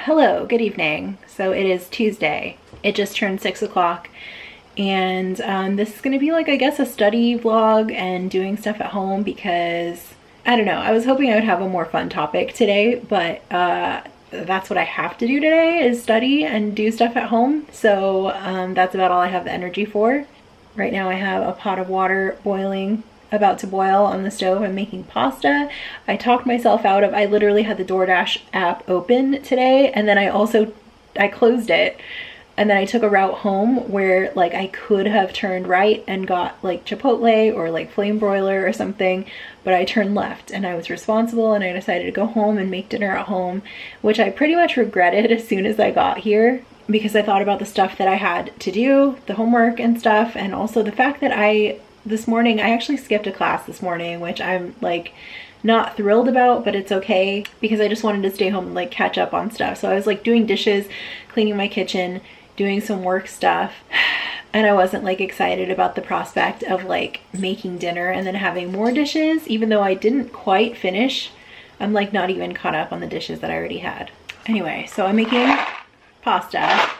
Hello, good evening. So it is Tuesday. It just turned 6 o'clock, and this is gonna be like, I guess, a study vlog and doing stuff at home because, I don't know, I was hoping I would have a more fun topic today, but that's what I have to do today, is study and do stuff at home. So that's about all I have the energy for. Right now I have a pot of water boiling, about to boil on the stove. I'm making pasta. I talked myself out of, I literally had the DoorDash app open today, and then I closed it, and then I took a route home where like I could have turned right and got like Chipotle or like flame broiler or something, but I turned left, and I was responsible, and I decided to go home and make dinner at home, which I pretty much regretted as soon as I got here, because I thought about the stuff that I had to do, the homework and stuff, and also the fact that this morning I actually skipped a class this morning, which I'm like not thrilled about, but it's okay because I just wanted to stay home and like catch up on stuff. So I was like doing dishes, cleaning my kitchen, doing some work stuff, and I wasn't like excited about the prospect of like making dinner and then having more dishes, even though I didn't quite finish. I'm like not even caught up on the dishes that I already had. Anyway, so I'm making pasta.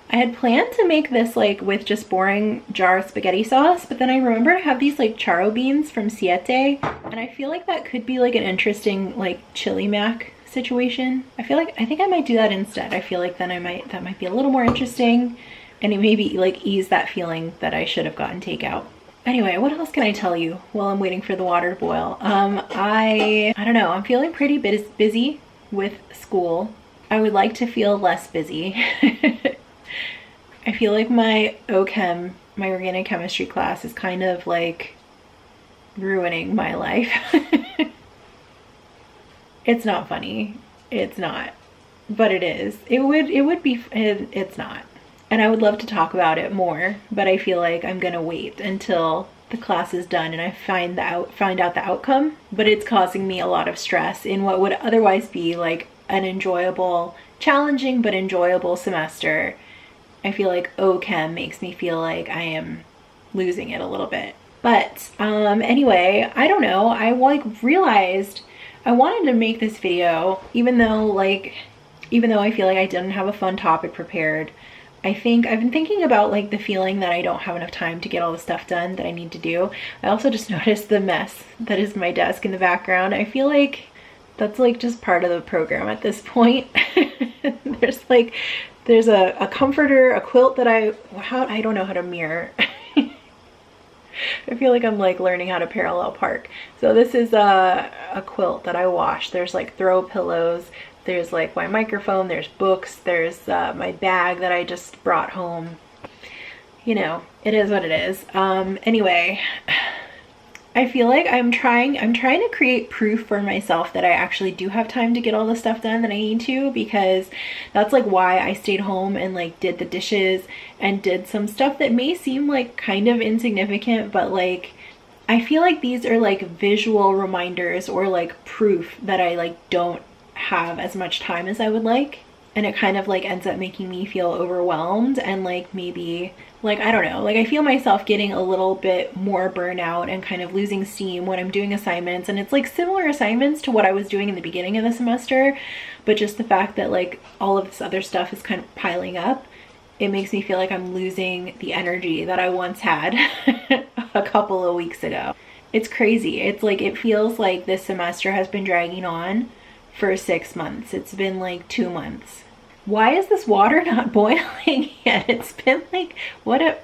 I had planned to make this like with just boring jar spaghetti sauce, but then I remembered I have these like charo beans from Siete, and I feel like that could be like an interesting like chili mac situation. I think I might do that instead. I feel like then that might be a little more interesting, and it maybe like ease that feeling that I should have gotten takeout. Anyway, what else can I tell you while I'm waiting for the water to boil? I don't know, I'm feeling pretty busy with school. I would like to feel less busy. I feel like my OChem, my organic chemistry class, is kind of like ruining my life. It's not funny. It's not, but it is. It would be, it's not. And I would love to talk about it more, but I feel like I'm gonna wait until the class is done and I find out the outcome. But it's causing me a lot of stress in what would otherwise be like an enjoyable, challenging but enjoyable semester. I feel like OChem makes me feel like I am losing it a little bit. But anyway, I don't know. I like realized I wanted to make this video, even though I feel like I didn't have a fun topic prepared. I've been thinking about like the feeling that I don't have enough time to get all the stuff done that I need to do. I also just noticed the mess that is my desk in the background. I feel like that's like just part of the program at this point. There's a comforter, a quilt that I don't know how to mirror. I feel like I'm like learning how to parallel park. So this is a quilt that I washed. There's like throw pillows, there's like my microphone, there's books, there's my bag that I just brought home. You know, it is what it is. Anyway, I feel like I'm trying to create proof for myself that I actually do have time to get all the stuff done that I need to, because that's like why I stayed home and like did the dishes and did some stuff that may seem like kind of insignificant, but like I feel like these are like visual reminders or like proof that I like don't have as much time as I would like. And it kind of like ends up making me feel overwhelmed and like maybe like, I don't know, like I feel myself getting a little bit more burnout and kind of losing steam when I'm doing assignments. And it's like similar assignments to what I was doing in the beginning of the semester, but just the fact that like all of this other stuff is kind of piling up, it makes me feel like I'm losing the energy that I once had a couple of weeks ago. It's crazy. It's like, it feels like this semester has been dragging on for 6 months. It's been like 2 months. Why is this water not boiling yet? It's been like, I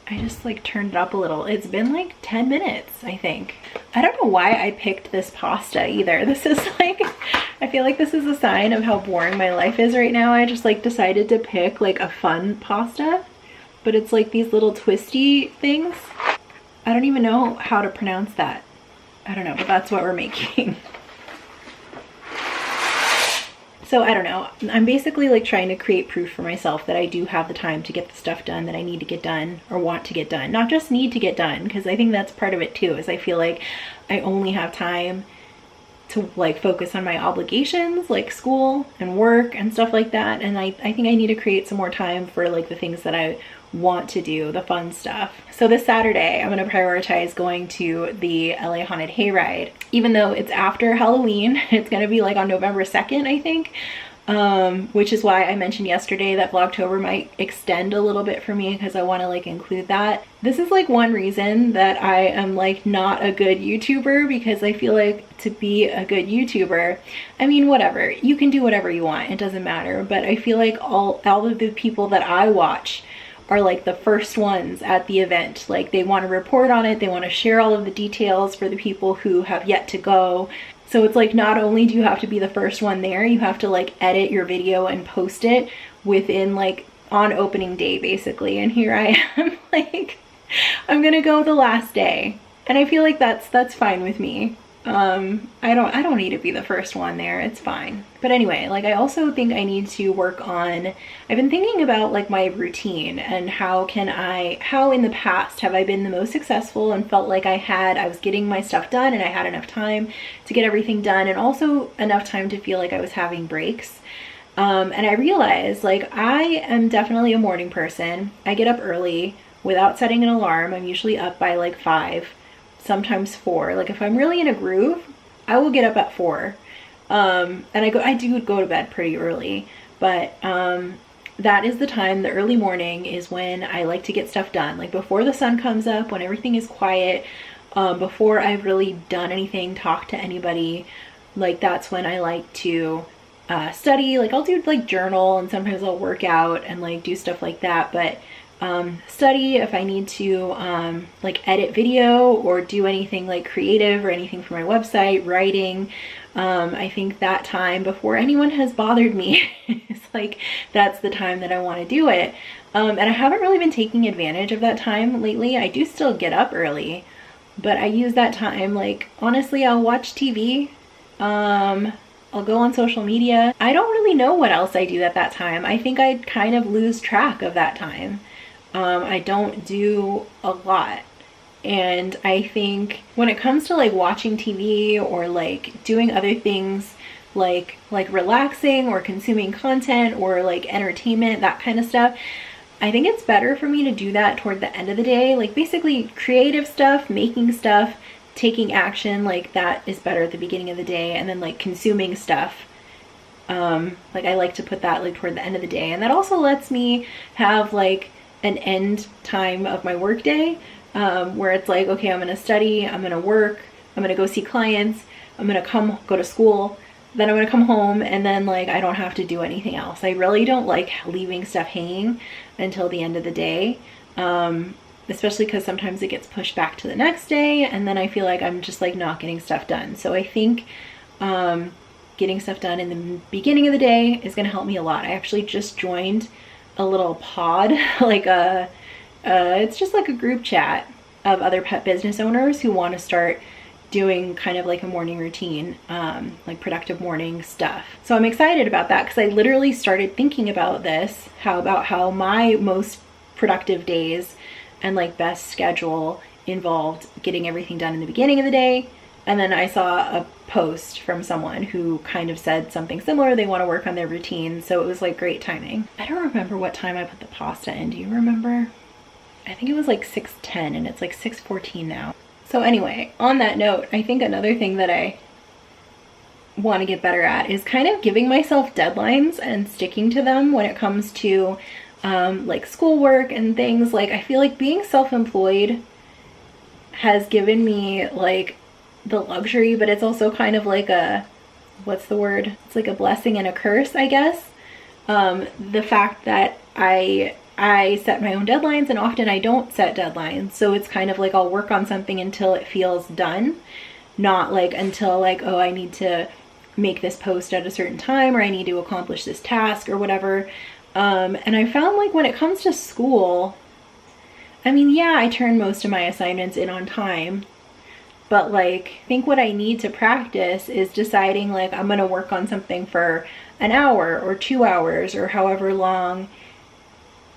just like turned it up a little. It's been like 10 minutes, I think. I don't know why I picked this pasta either. This is like, I feel like this is a sign of how boring my life is right now. I just like decided to pick like a fun pasta, but it's like these little twisty things. I don't even know how to pronounce that. I don't know, but that's what we're making. So I don't know, I'm basically like trying to create proof for myself that I do have the time to get the stuff done that I need to get done or want to get done. Not just need to get done, because I think that's part of it too, is I feel like I only have time to like focus on my obligations like school and work and stuff like that. And I think I need to create some more time for like the things that I want to do the fun stuff. So this Saturday, I'm gonna prioritize going to the LA Haunted Hayride. Even though it's after Halloween, it's gonna be like on November 2nd, I think. Which is why I mentioned yesterday that Vlogtober might extend a little bit for me because I want to like include that. This is like one reason that I am like not a good YouTuber, because I feel like to be a good YouTuber, I mean, whatever, you can do whatever you want, it doesn't matter, but I feel like all of the people that I watch are like the first ones at the event. Like they want to report on it, they want to share all of the details for the people who have yet to go. So it's like, not only do you have to be the first one there, you have to like edit your video and post it within like on opening day basically. And here I am like, I'm gonna go the last day. And I feel like that's fine with me. I don't need to be the first one there, it's fine. But anyway, like I also think I need to work on, I've been thinking about like my routine and how in the past have I been the most successful and felt like I was getting my stuff done and I had enough time to get everything done, and also enough time to feel like I was having breaks. And I realized like I am definitely a morning person. I get up early without setting an alarm. I'm usually up by like 5. Sometimes 4. Like if I'm really in a groove, I will get up at 4. And I do go to bed pretty early, but that is the time, the early morning is when I like to get stuff done. Like before the sun comes up, when everything is quiet, before I've really done anything, talked to anybody, like that's when I like to study. Like I'll do like journal, and sometimes I'll work out and like do stuff like that, but study if I need to like edit video or do anything like creative or anything for my website, writing. I think that time before anyone has bothered me is like, that's the time that I want to do it. And I haven't really been taking advantage of that time lately. I do still get up early, but I use that time, like honestly, I'll watch TV, I'll go on social media. I don't really know what else I do at that time. I think I'd kind of lose track of that time. I don't do a lot. And I think when it comes to like watching TV or like doing other things like relaxing or consuming content or like entertainment, that kind of stuff, I think it's better for me to do that toward the end of the day. Like basically creative stuff, making stuff, taking action, like that is better at the beginning of the day. And then like consuming stuff, like I like to put that like toward the end of the day. And that also lets me have like an end time of my work day, where it's like, okay, I'm gonna study, I'm gonna work, I'm gonna go see clients, I'm gonna go to school, then I'm gonna come home, and then like I don't have to do anything else. I really don't like leaving stuff hanging until the end of the day, especially because sometimes it gets pushed back to the next day, and then I feel like I'm just like not getting stuff done. So I think getting stuff done in the beginning of the day is gonna help me a lot. I actually just joined a little pod, like it's just like a group chat of other pet business owners who want to start doing kind of like a morning routine, like productive morning stuff. So I'm excited about that because I literally started thinking about this, how my most productive days and like best schedule involved getting everything done in the beginning of the day. And then I saw a post from someone who kind of said something similar. They want to work on their routine. So it was like great timing. I don't remember what time I put the pasta in. Do you remember? I think it was like 6:10 and it's like 6:14 now. So anyway, on that note, I think another thing that I want to get better at is kind of giving myself deadlines and sticking to them when it comes to like schoolwork and things. Like I feel like being self-employed has given me like the luxury, but it's also kind of like a, what's the word? It's like a blessing and a curse, I guess. The fact that I set my own deadlines, and often I don't set deadlines. So it's kind of like I'll work on something until it feels done, not like until like, oh, I need to make this post at a certain time, or I need to accomplish this task or whatever. And I found like when it comes to school, I mean, yeah, I turn most of my assignments in on time, but like I think what I need to practice is deciding like I'm gonna work on something for an hour or 2 hours or however long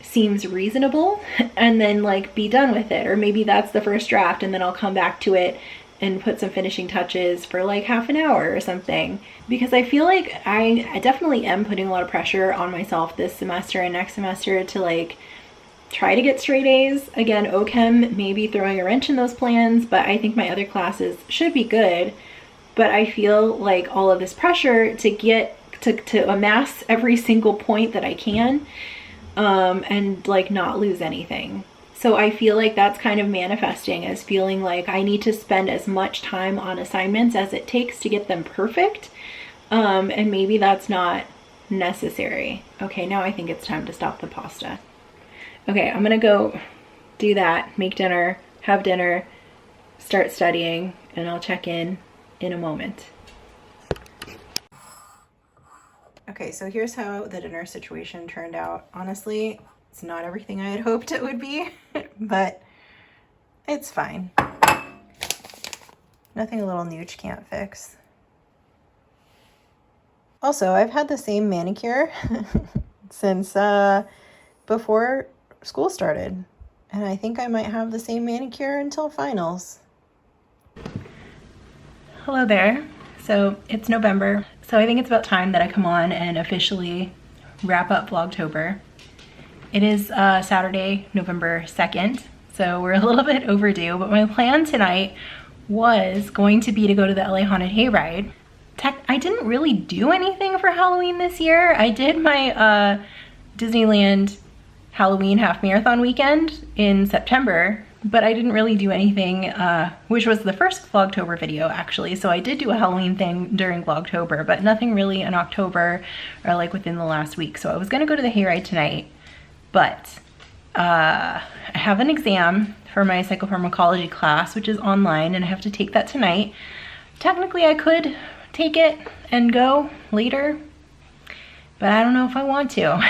seems reasonable, and then like be done with it. Or maybe that's the first draft and then I'll come back to it and put some finishing touches for like half an hour or something. Because I feel like I definitely am putting a lot of pressure on myself this semester and next semester to like try to get straight A's. Again, OChem may be throwing a wrench in those plans, but I think my other classes should be good. But I feel like all of this pressure to get to amass every single point that I can, and like not lose anything. So I feel like that's kind of manifesting as feeling like I need to spend as much time on assignments as it takes to get them perfect. And maybe that's not necessary. Okay, now I think it's time to stop the pasta. Okay, I'm gonna go do that, make dinner, have dinner, start studying, and I'll check in a moment. Okay, so here's how the dinner situation turned out. Honestly, it's not everything I had hoped it would be, but it's fine. Nothing a little nooch can't fix. Also, I've had the same manicure since before school started, and I think I might have the same manicure until finals. Hello there. So it's November, so I think it's about time that I come on and officially wrap up Vlogtober. It is Saturday, November 2nd, so we're a little bit overdue, but my plan tonight was going to be to go to the LA Haunted Hayride. I didn't really do anything for Halloween this year. I did my Disneyland Halloween half marathon weekend in September, but I didn't really do anything, which was the first Vlogtober video actually. So I did do a Halloween thing during Vlogtober, but nothing really in October or like within the last week. So I was gonna go to the hayride tonight, but I have an exam for my psychopharmacology class, which is online, and I have to take that tonight. Technically I could take it and go later, but I don't know if I want to.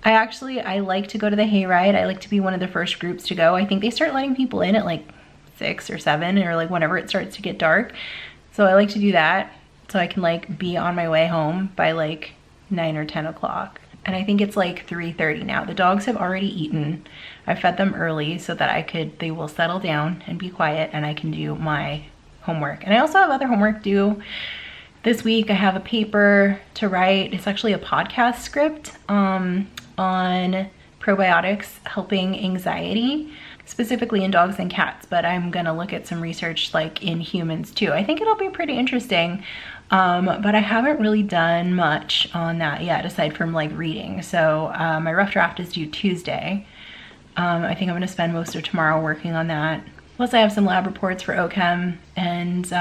I like to go to the hayride. I like to be one of the first groups to go. I think they start letting people in at like 6 or 7 or like whenever it starts to get dark. So I like to do that so I can like be on my way home by like 9 or 10 o'clock. And I think it's like 3:30 now. The dogs have already eaten. I fed them early so that they will settle down and be quiet and I can do my homework. And I also have other homework due this week. I have a paper to write. It's actually a podcast script on probiotics helping anxiety, specifically in dogs and cats, but I'm gonna look at some research like in humans too. I think it'll be pretty interesting, but I haven't really done much on that yet aside from like reading. So my rough draft is due Tuesday. I think I'm gonna spend most of tomorrow working on that. Plus I have some lab reports for OChem and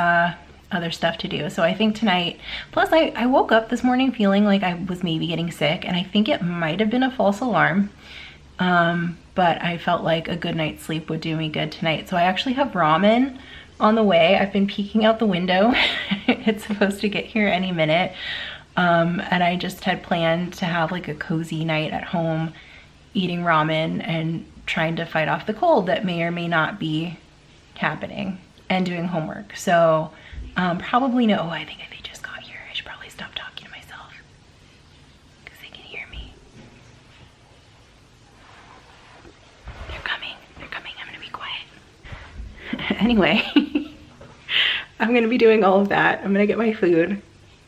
other stuff to do. So I think tonight, plus I woke up this morning feeling like I was maybe getting sick, and I think it might have been a false alarm, but I felt like a good night's sleep would do me good tonight. So I actually have ramen on the way. I've been peeking out the window. It's supposed to get here any minute, and I just had planned to have like a cozy night at home eating ramen and trying to fight off the cold that may or may not be happening, and doing homework. So probably no. Oh, I think they just got here. I should probably stop talking to myself because they can hear me. They're coming. They're coming. I'm gonna be quiet. Anyway, I'm gonna be doing all of that. I'm gonna get my food.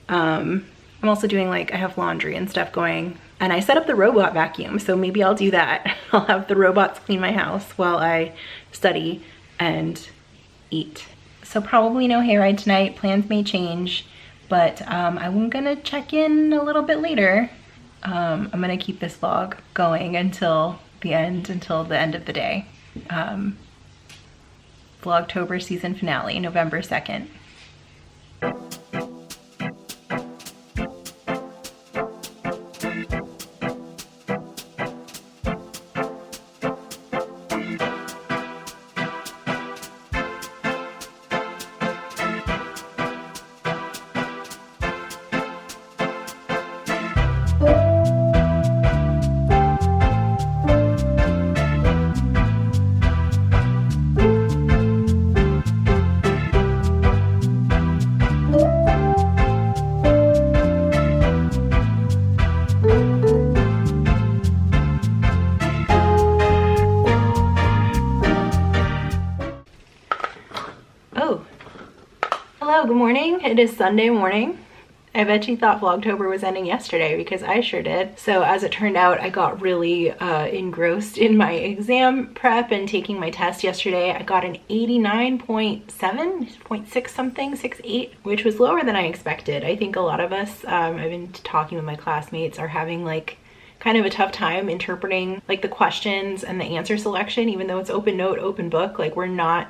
I'm also doing like, I have laundry and stuff going, and I set up the robot vacuum, so maybe I'll do that. I'll have the robots clean my house while I study and eat. So probably no hayride tonight. Plans may change, but I'm gonna check in a little bit later. I'm gonna keep this vlog going until the end of the day. Vlogtober season finale, November 2nd. Hello, good morning. It is Sunday morning. I bet you thought Vlogtober was ending yesterday, because I sure did. So as it turned out, I got really engrossed in my exam prep and taking my test yesterday. I got an 89.7, 0.6 something, 68, which was lower than I expected. I think a lot of us, I've been talking with my classmates, are having like kind of a tough time interpreting like the questions and the answer selection, even though it's open note, open book. Like, we're not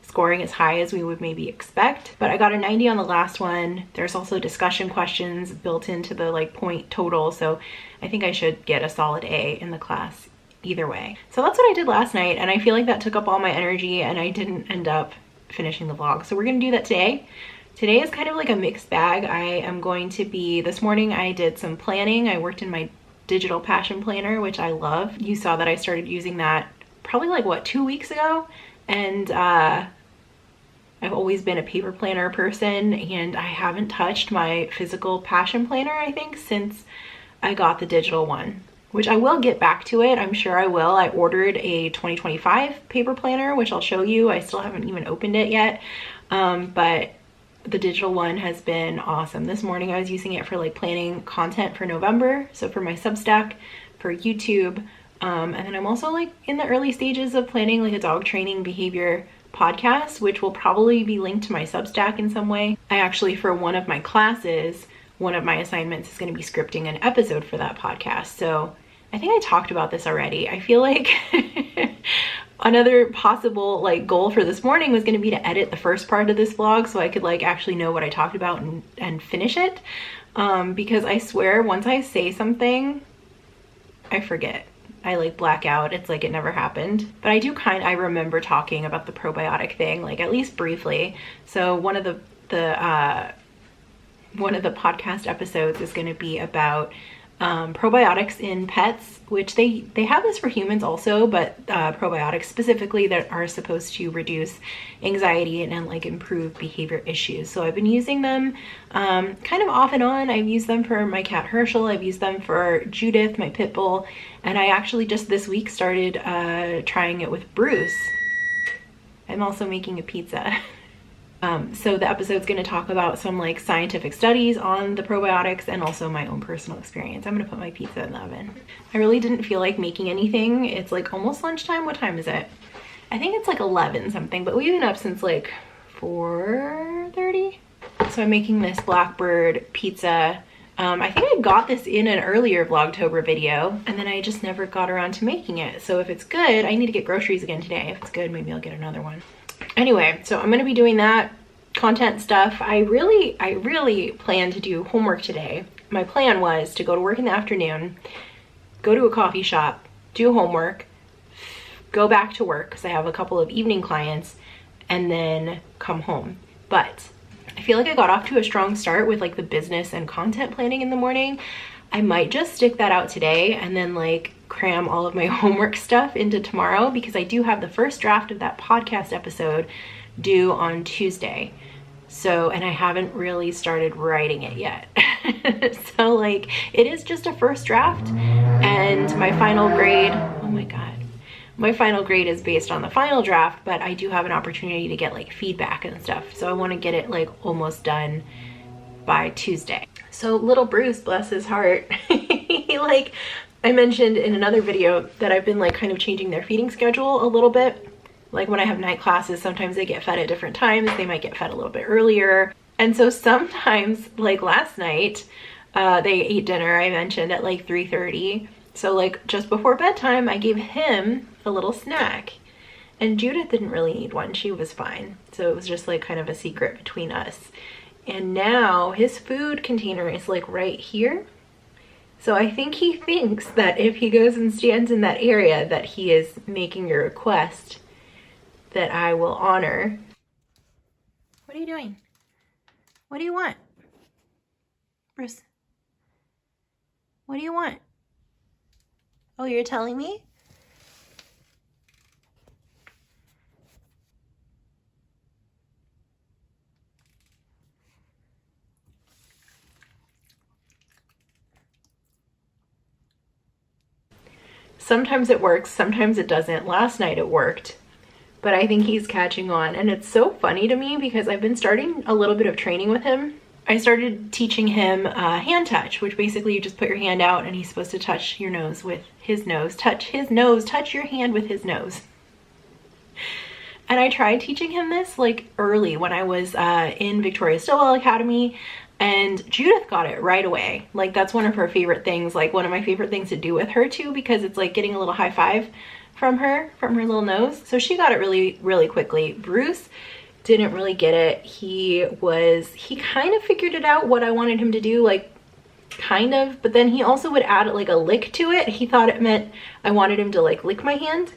scoring as high as we would maybe expect. But I got a 90 on the last one. There's also discussion questions built into the like point total, so I think I should get a solid A in the class either way. So that's what I did last night, and I feel like that took up all my energy and I didn't end up finishing the vlog. So we're gonna do that today. Today is kind of like a mixed bag. I am going to be, this morning I did some planning. I worked in my digital passion planner, which I love. You saw that I started using that probably like, what, 2 weeks ago? And I've always been a paper planner person, and I haven't touched my physical passion planner, I think, since I got the digital one, which I will get back to it. I'm sure I will. I ordered a 2025 paper planner, which I'll show you. I still haven't even opened it yet. But the digital one has been awesome. This morning I was using it for like planning content for November. So for my Substack, for YouTube. And then I'm also like in the early stages of planning like a dog training behavior podcast, which will probably be linked to my Substack in some way. I actually, for one of my classes, one of my assignments is going to be scripting an episode for that podcast. So I think I talked about this already. I feel like another possible like goal for this morning was going to be to edit the first part of this vlog so I could like actually know what I talked about and finish it. Because I swear once I say something, I forget. I like black out. It's like it never happened. But I do I remember talking about the probiotic thing, like at least briefly. So one of the podcast episodes is going to be about probiotics in pets, which they have this for humans also, but probiotics specifically that are supposed to reduce anxiety and like improve behavior issues. So I've been using them kind of off and on. I've used them for my cat Herschel. I've used them for Judith, my pit bull, and I actually just this week started trying it with Bruce. I'm also making a pizza. So the episode's going to talk about some like scientific studies on the probiotics and also my own personal experience. I'm going to put my pizza in the oven. I really didn't feel like making anything. It's like almost lunchtime. What time is it? I think it's like 11 something, but we've been up since like 4:30. So I'm making this Blackbird pizza. I think I got this in an earlier Vlogtober video, and then I just never got around to making it. So if it's good, I need to get groceries again today. If it's good, maybe I'll get another one. Anyway, so I'm going to be doing that content stuff. I really plan to do homework today. My plan was to go to work in the afternoon, go to a coffee shop, do homework, go back to work because I have a couple of evening clients, and then come home. But I feel like I got off to a strong start with like the business and content planning in the morning. I might just stick that out today and then like cram all of my homework stuff into tomorrow, because I do have the first draft of that podcast episode due on Tuesday. So, and I haven't really started writing it yet. So like it is just a first draft, and my final grade, oh my God, my final grade is based on the final draft, but I do have an opportunity to get like feedback and stuff. So I want to get it like almost done by Tuesday. So little Bruce, bless his heart, he like, I mentioned in another video that I've been like kind of changing their feeding schedule a little bit. Like when I have night classes, sometimes they get fed at different times. They might get fed a little bit earlier. And so sometimes, like last night, they ate dinner, I mentioned, at like 3:30. So like just before bedtime, I gave him a little snack. And Judith didn't really need one. She was fine. So it was just like kind of a secret between us. And now his food container is like right here. So I think he thinks that if he goes and stands in that area that he is making a request that I will honor. What are you doing? What do you want? Bruce, what do you want? Oh, you're telling me? Sometimes it works, sometimes it doesn't. Last night it worked, but I think he's catching on. And it's so funny to me because I've been starting a little bit of training with him I started teaching him hand touch, which basically you just put your hand out and he's supposed to touch your nose with his nose, touch his nose, touch your hand with his nose. And I tried teaching him this like early when I was in Victoria Stilwell Academy, and Judith got it right away. Like that's one of her favorite things, like one of my favorite things to do with her too, because it's like getting a little high five from her little nose. So she got it really, really quickly. Bruce didn't really get it. He kind of figured it out what I wanted him to do, like kind of, but then he also would add like a lick to it. He thought it meant I wanted him to like lick my hand.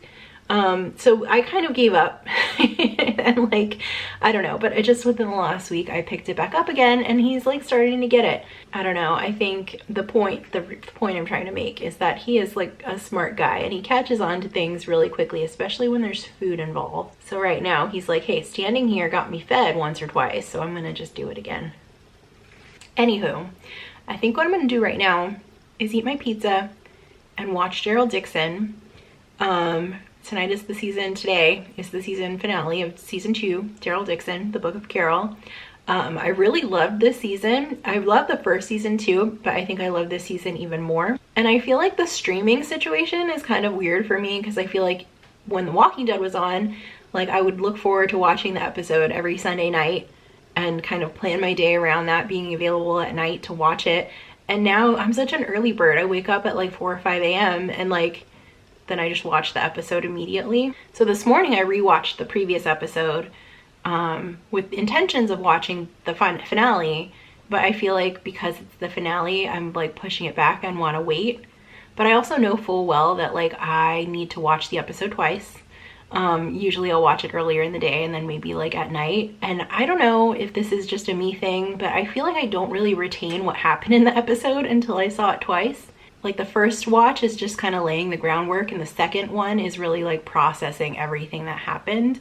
So I kind of gave up and like, I don't know, but I just within the last week I picked it back up again and he's like starting to get it. I don't know. I think the point I'm trying to make is that he is like a smart guy and he catches on to things really quickly, especially when there's food involved. So right now he's like, hey, standing here got me fed once or twice, so I'm gonna just do it again. Anywho, I think what I'm gonna do right now is eat my pizza and watch Daryl Dixon. Today is the season finale of season 2, Daryl Dixon, The Book of Carol. I really loved this season. I loved the first season too, but I think I love this season even more. And I feel like the streaming situation is kind of weird for me because I feel like when The Walking Dead was on, like I would look forward to watching the episode every Sunday night and kind of plan my day around that being available at night to watch it. And now I'm such an early bird. I wake up at like 4 or 5 a.m. and like then I just watched the episode immediately. So this morning I rewatched the previous episode with intentions of watching the finale, but I feel like because it's the finale, I'm like pushing it back and want to wait. But I also know full well that like I need to watch the episode twice. Usually I'll watch it earlier in the day and then maybe like at night. And I don't know if this is just a me thing, but I feel like I don't really retain what happened in the episode until I saw it twice. Like the first watch is just kind of laying the groundwork and the second one is really like processing everything that happened.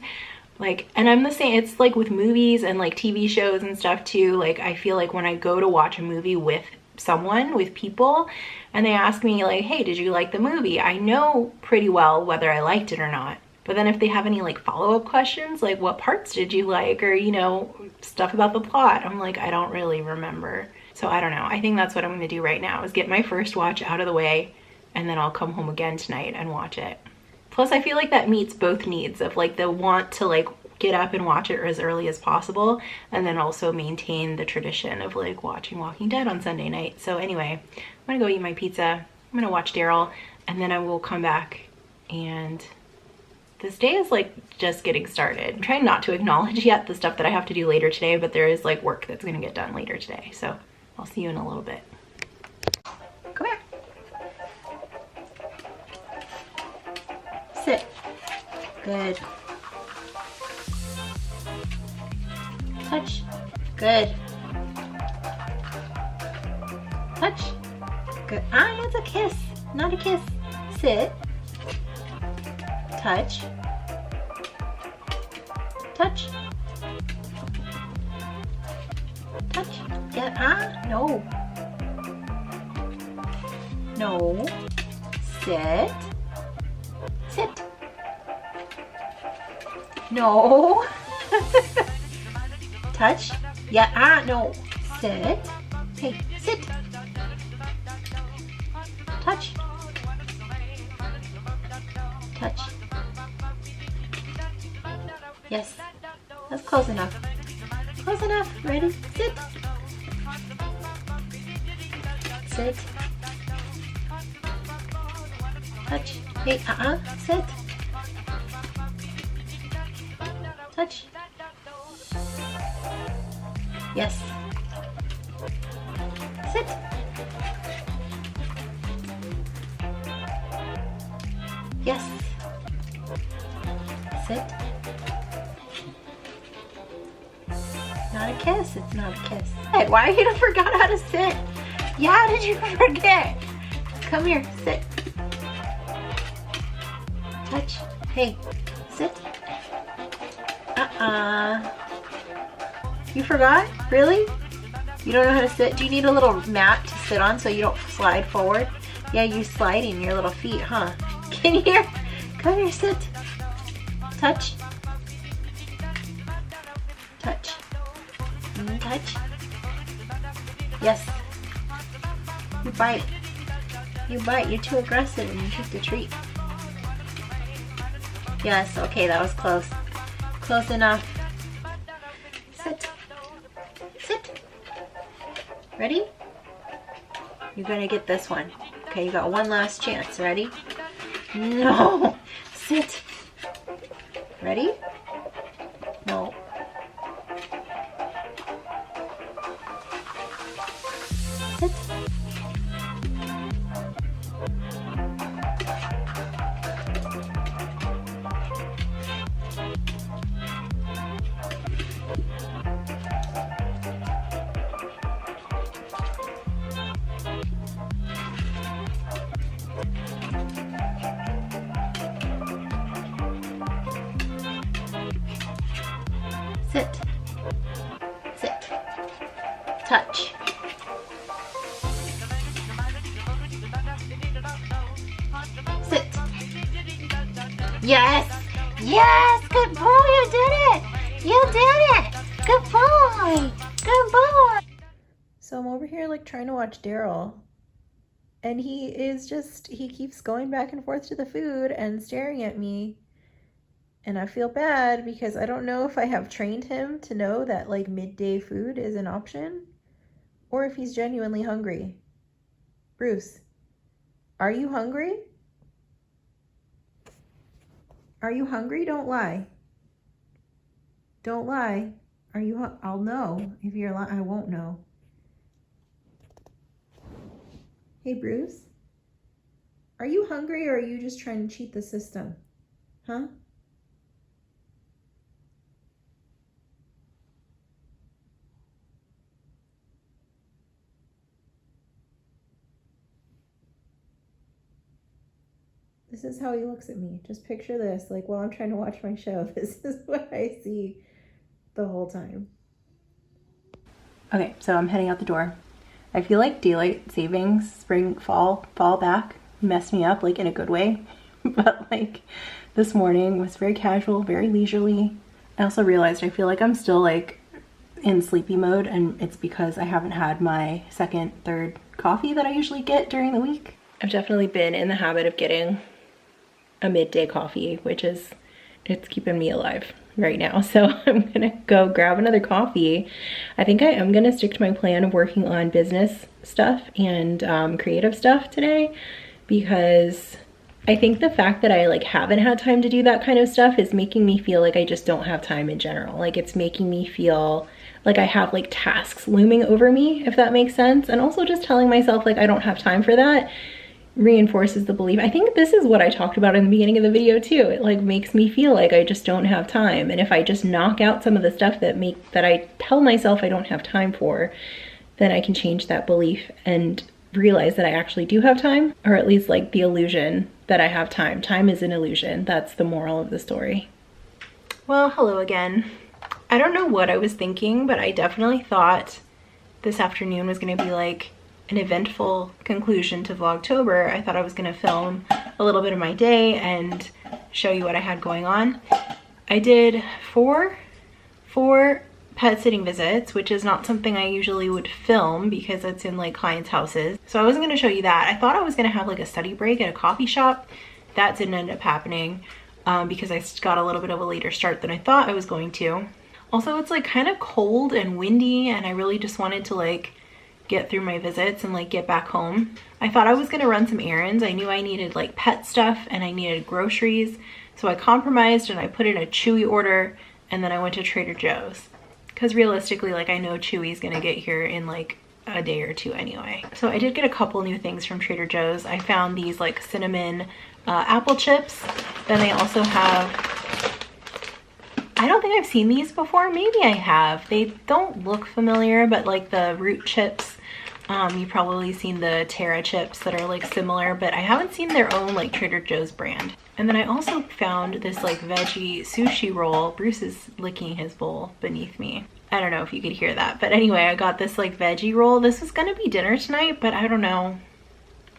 Like, and I'm the same, it's like with movies and like TV shows and stuff too. Like I feel like when I go to watch a movie with someone, with people, and they ask me like, hey, did you like the movie? I know pretty well whether I liked it or not. But then if they have any like follow-up questions, like what parts did you like? Or, you know, stuff about the plot, I'm like, I don't really remember. So I don't know. I think that's what I'm going to do right now is get my first watch out of the way and then I'll come home again tonight and watch it. Plus I feel like that meets both needs of like the want to like get up and watch it as early as possible and then also maintain the tradition of like watching Walking Dead on Sunday night. So anyway, I'm going to go eat my pizza. I'm going to watch Daryl and then I will come back, and this day is like just getting started. I'm trying not to acknowledge yet the stuff that I have to do later today, but there is like work that's going to get done later today. So I'll see you in a little bit. Come here. Sit. Good. Touch. Good. Touch. Good. Ah, that's a kiss, not a kiss. Sit. Touch. Touch. Touch. Yeah, ah, no. No. Sit. Sit. No. Touch. Yeah, ah, no. Sit. Hey, sit. Touch. Touch. Yes. That's close enough. Close enough. Ready? Sit. Sit. Touch. Hey, sit. Touch. Yes. Sit. Yes. Sit. Not a kiss. It's not a kiss. Hey, why you forgot how to sit? Yeah, how did you forget? Come here. Sit. Touch. Hey. Sit. You forgot? Really? You don't know how to sit? Do you need a little mat to sit on so you don't slide forward? Yeah, you sliding your little feet, huh? Can you hear? Come here, sit. Touch. Touch. Touch. Yes. You bite. You bite. You're too aggressive and you take the treat. Yes, okay, that was close. Close enough. Sit. Sit. Ready? You're gonna get this one. Okay, you got one last chance. Ready? No! Sit. Ready? No. Sit. Sit. Sit. Touch. Sit. Yes! Yes! Good boy, you did it! You did it! Good boy! Good boy! So I'm over here like trying to watch Daryl. And he keeps going back and forth to the food and staring at me. And I feel bad because I don't know if I have trained him to know that like midday food is an option or if he's genuinely hungry. Bruce, are you hungry? Are you hungry? Don't lie. Don't lie. Are you I'll know. If you're lying, I won't know. Hey, Bruce, are you hungry or are you just trying to cheat the system? Huh? This is how he looks at me. Just picture this, like while I'm trying to watch my show, this is what I see the whole time. Okay, so I'm heading out the door. I feel like daylight savings, spring, fall back messed me up like in a good way. But like this morning was very casual, very leisurely. I also realized I feel like I'm still like in sleepy mode and it's because I haven't had my second, third coffee that I usually get during the week. I've definitely been in the habit of getting a midday coffee, which is, it's keeping me alive right now. So I'm gonna go grab another coffee. I think I am gonna stick to my plan of working on business stuff and creative stuff today, because I think the fact that I like haven't had time to do that kind of stuff is making me feel like I just don't have time in general. Like it's making me feel like I have like tasks looming over me, if that makes sense. And also just telling myself like I don't have time for that reinforces the belief. I think this is what I talked about in the beginning of the video too. It like makes me feel like I just don't have time. And if I just knock out some of the stuff that I tell myself I don't have time for, then I can change that belief and realize that I actually do have time, or at least like the illusion that I have time. Time is an illusion. That's the moral of the story. Well, hello again. I don't know what I was thinking, but I definitely thought this afternoon was gonna be like an eventful conclusion to Vlogtober. I thought I was gonna film a little bit of my day and show you what I had going on. I did four pet sitting visits, which is not something I usually would film because it's in like clients' houses. So I wasn't gonna show you that. I thought I was gonna have like a study break at a coffee shop. That didn't end up happening because I got a little bit of a later start than I thought I was going to. Also, it's like kind of cold and windy and I really just wanted to like get through my visits and like get back home. I thought I was gonna run some errands. I knew I needed like pet stuff and I needed groceries. So I compromised and I put in a Chewy order and then I went to Trader Joe's. Because realistically, like I know Chewy's gonna get here in like a day or two anyway. So I did get a couple new things from Trader Joe's. I found these like cinnamon apple chips. Then they also have, I don't think I've seen these before. Maybe I have. They don't look familiar, but like the root chips, you've probably seen the Terra chips that are like similar, but I haven't seen their own like Trader Joe's brand. And then I also found this like veggie sushi roll. Bruce is licking his bowl beneath me. I don't know if you could hear that, but anyway, I got this like veggie roll. This was gonna be dinner tonight, but I don't know.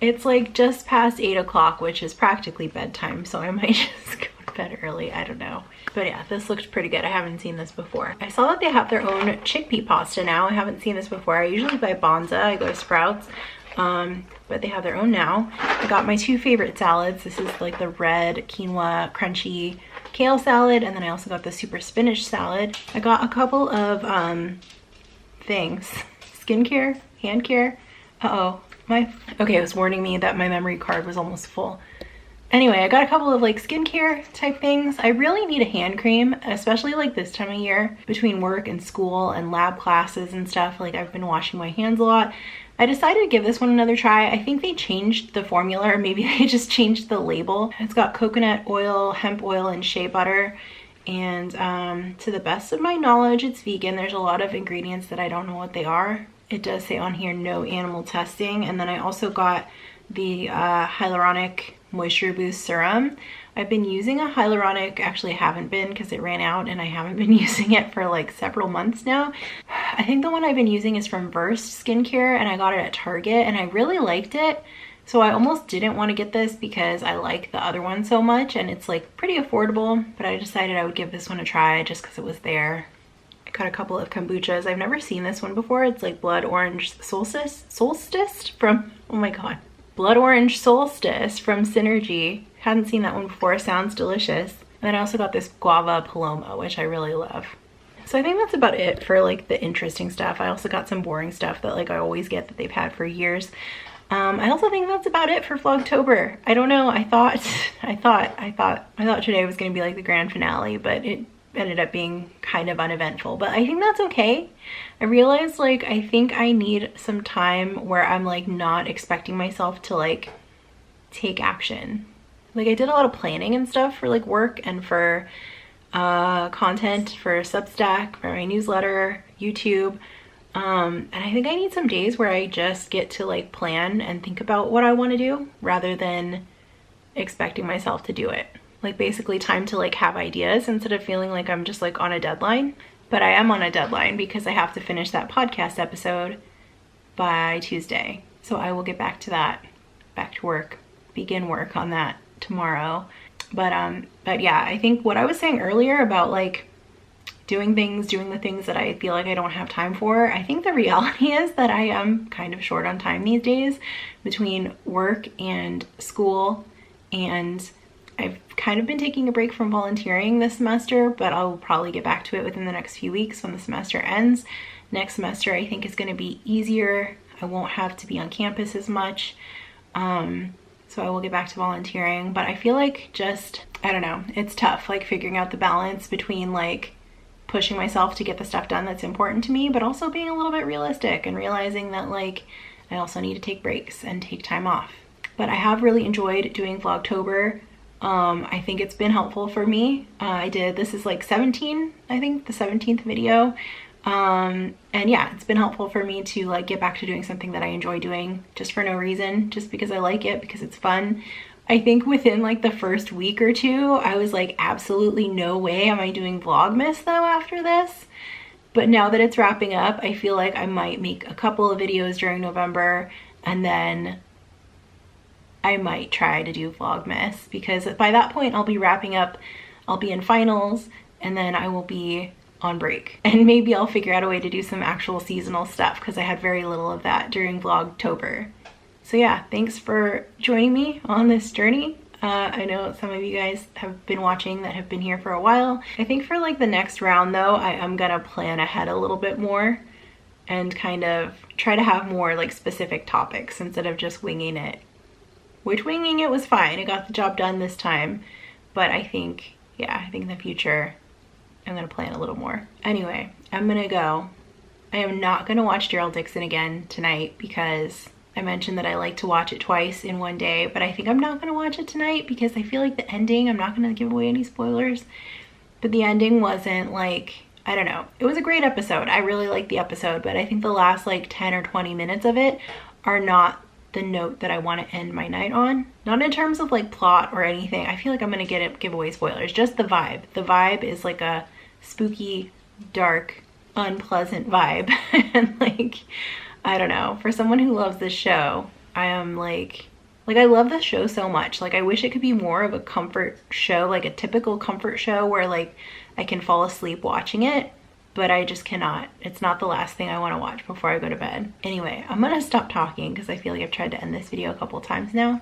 It's like just past 8 o'clock, which is practically bedtime, so I might just go to bed early, I don't know. But yeah, this looked pretty good. I haven't seen this before. I saw that they have their own chickpea pasta now. I haven't seen this before. I usually buy Bonza, I go to Sprouts, but they have their own now. I got my two favorite salads. This is like the red quinoa crunchy kale salad, and then I also got the super spinach salad. I got a couple of things, skincare, hand care. Okay, it was warning me that my memory card was almost full. Anyway, I got a couple of like skincare type things. I really need a hand cream, especially like this time of year between work and school and lab classes and stuff. Like I've been washing my hands a lot. I decided to give this one another try. I think they changed the formula, or maybe they just changed the label. It's got coconut oil, hemp oil, and shea butter. And to the best of my knowledge, it's vegan. There's a lot of ingredients that I don't know what they are. It does say on here no animal testing. And then I also got the hyaluronic moisture boost serum. I've been using a hyaluronic, actually I haven't been because it ran out, and I haven't been using it for like several months now. I think the one I've been using is from Versed Skincare, and I got it at Target and I really liked it. So I almost didn't want to get this because I like the other one so much and it's like pretty affordable, but I decided I would give this one a try just because it was there. I got a couple of kombuchas. I've never seen this one before. It's like Blood Orange Solstice from, oh my god. Blood Orange Solstice from Synergy. Hadn't seen that one before. Sounds delicious. And then I also got this Guava Paloma, which I really love. So I think that's about it for like the interesting stuff. I also got some boring stuff that like I always get that they've had for years. I also think that's about it for Vlogtober. I don't know. I thought today was going to be like the grand finale, but it ended up being kind of uneventful, but I think that's okay. I realized like I think I need some time where I'm like not expecting myself to like take action. Like I did a lot of planning and stuff for like work and for content for Substack, for my newsletter, YouTube, and I think I need some days where I just get to like plan and think about what I want to do rather than expecting myself to do it. Like basically time to like have ideas instead of feeling like I'm just like on a deadline. But I am on a deadline because I have to finish that podcast episode by Tuesday. So I will get back to that, back to work, begin work on that tomorrow. But yeah, I think what I was saying earlier about like doing the things that I feel like I don't have time for, I think the reality is that I am kind of short on time these days between work and school, and I've kind of been taking a break from volunteering this semester, but I'll probably get back to it within the next few weeks when the semester ends. Next semester I think is going to be easier. I won't have to be on campus as much. So I will get back to volunteering, but I feel like just, I don't know, it's tough like figuring out the balance between like pushing myself to get the stuff done that's important to me, but also being a little bit realistic and realizing that like I also need to take breaks and take time off. But I have really enjoyed doing Vlogtober. I think it's been helpful for me. This is like 17, I think the 17th video. And yeah, it's been helpful for me to like get back to doing something that I enjoy doing just for no reason, just because I like it, because it's fun. I think within like the first week or two, I was like, absolutely no way am I doing Vlogmas though after this. But now that it's wrapping up, I feel like I might make a couple of videos during November, and then I might try to do Vlogmas, because by that point I'll be wrapping up, I'll be in finals, and then I will be on break. And maybe I'll figure out a way to do some actual seasonal stuff, because I had very little of that during Vlogtober. So yeah, thanks for joining me on this journey. I know some of you guys have been watching that have been here for a while. I think for like the next round though, I am gonna plan ahead a little bit more and kind of try to have more like specific topics instead of just winging it. Which winging it was fine, it got the job done this time, but I think, yeah, I think in the future I'm gonna plan a little more. Anyway, I'm gonna go. I am not gonna watch Daryl Dixon again tonight because I mentioned that I like to watch it twice in one day, but I think I'm not gonna watch it tonight because I feel like the ending, I'm not gonna give away any spoilers, but the ending wasn't like, I don't know. It was a great episode. I really liked the episode, but I think the last like 10 or 20 minutes of it are not the note that I want to end my night on. Not in terms of like plot or anything. I feel like I'm gonna give away spoilers. Just the vibe. The vibe is like a spooky, dark, unpleasant vibe. And like, I don't know. For someone who loves this show, I am like Like, I love this show so much. Like, I wish it could be more of a comfort show, like a typical comfort show where like I can fall asleep watching it, but I just cannot. It's not the last thing I want to watch before I go to bed. Anyway, I'm gonna stop talking because I feel like I've tried to end this video a couple times now.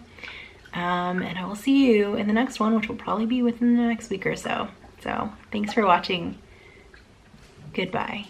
And I will see you in the next one, which will probably be within the next week or so. So thanks for watching. Goodbye.